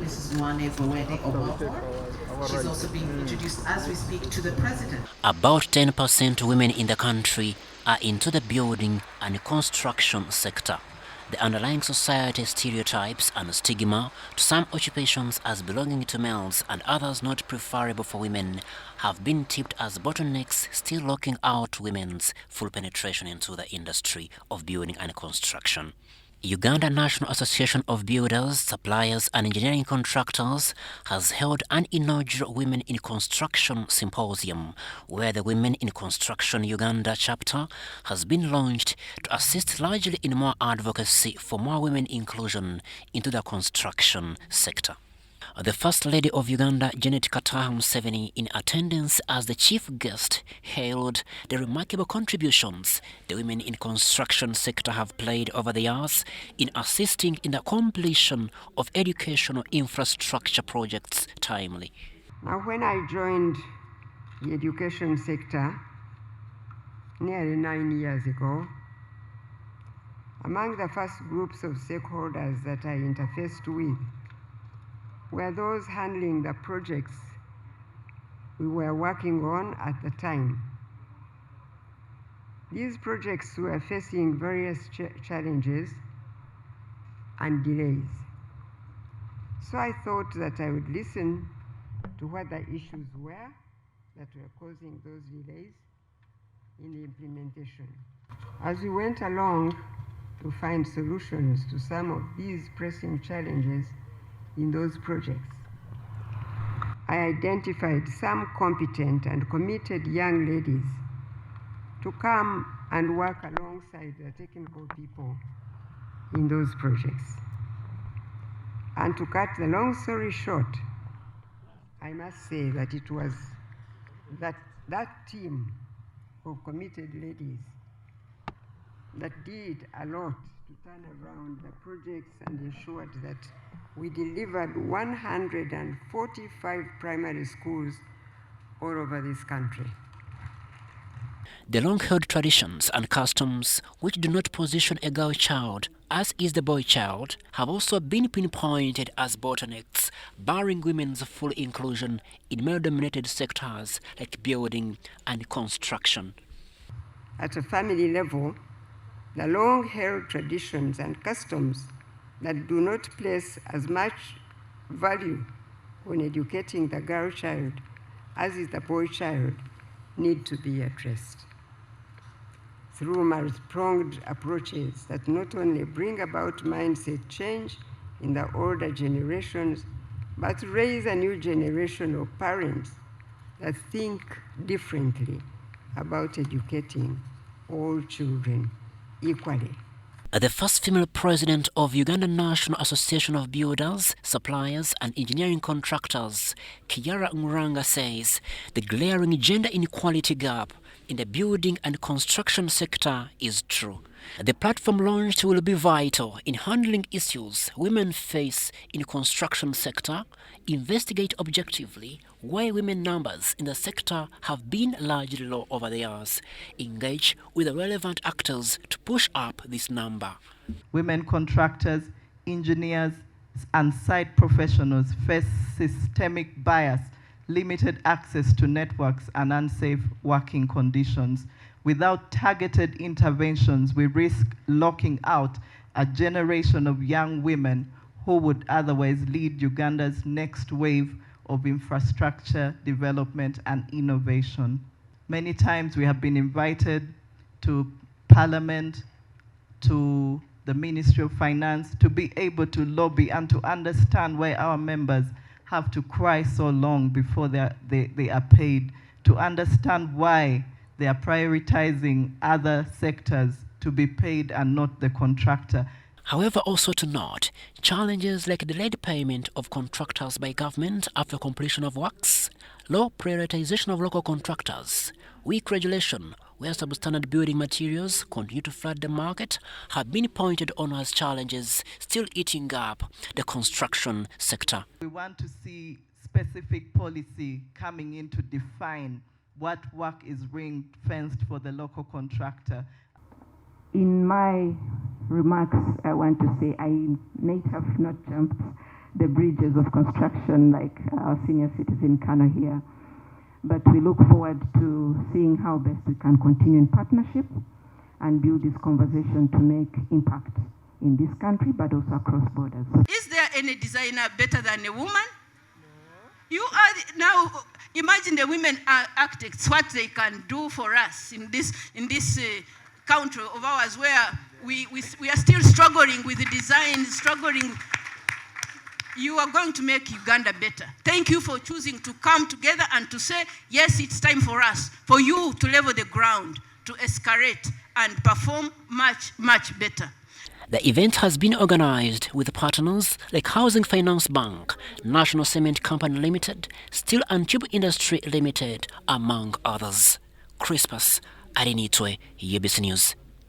Mrs. Nwane Vowede Obafo. She's also being introduced as we speak to the President. About 10% women in the country are into the building and construction sector. The underlying society stereotypes and stigma to some occupations as belonging to males and others not preferable for women have been tipped as bottlenecks still locking out women's full penetration into the industry of building and construction. Uganda National Association of Builders, Suppliers and Engineering Contractors has held an inaugural Women in Construction Symposium, where the Women in Construction Uganda chapter has been launched to assist largely in more advocacy for more women inclusion into the construction sector. The First Lady of Uganda, Janet Kataha Museveni, in attendance as the chief guest, hailed the remarkable contributions the women in construction sector have played over the years in assisting in the completion of educational infrastructure projects timely. Now, when I joined the education sector nearly 9 years ago, among the first groups of stakeholders that I interfaced with were those handling the projects we were working on at the time. These projects were facing various challenges and delays. So I thought that I would listen to what the issues were that were causing those delays in the implementation. As we went along to find solutions to some of these pressing challenges in those projects, I identified some competent and committed young ladies to come and work alongside the technical people in those projects. And to cut the long story short, I must say that it was that team of committed ladies that did a lot to turn around the projects and ensured that we delivered 145 primary schools all over this country. The long-held traditions and customs which do not position a girl child, as is the boy child, have also been pinpointed as bottlenecks, barring women's full inclusion in male-dominated sectors like building and construction. At a family level, the long-held traditions and customs that do not place as much value on educating the girl child as is the boy child need to be addressed through multi-pronged approaches that not only bring about mindset change in the older generations, but raise a new generation of parents that think differently about educating all children equally. The first female president of Uganda National Association of Builders, Suppliers and Engineering Contractors, Kiara Nguranga, says the glaring gender inequality gap in the building and construction sector is true. The platform launched will be vital in handling issues women face in the construction sector, investigate objectively why women numbers in the sector have been largely low over the years, engage with the relevant actors to push up this number. Women contractors, engineers, and site professionals face systemic bias, limited access to networks, and unsafe working conditions. Without targeted interventions, we risk locking out a generation of young women who would otherwise lead Uganda's next wave of infrastructure development and innovation. Many times we have been invited to Parliament, to the Ministry of Finance, to be able to lobby and to understand why our members have to cry so long before they are paid, to understand why they are prioritizing other sectors to be paid and not the contractor. However, also to note, challenges like delayed payment of contractors by government after completion of works, low prioritization of local contractors, weak regulation where substandard building materials continue to flood the market have been pointed on as challenges still eating up the construction sector. We want to see specific policy coming in to define what work is ring-fenced for the local contractor. In my remarks, I want to say I may have not jumped the bridges of construction, like our senior citizen Kano here. But we look forward to seeing how best we can continue in partnership and build this conversation to make impact in this country, but also across borders. Is there any designer better than a woman? No. You are now, imagine the women architects, what they can do for us in this country of ours, where we are still struggling with the design, struggling. You are going to make Uganda better. Thank you for choosing to come together and to say, yes, it's time for us, for you to level the ground, to escalate and perform much, much better. The event has been organized with partners like Housing Finance Bank, National Cement Company Limited, Steel and Tube Industry Limited, among others. Crispus Arinitwe, UBC News.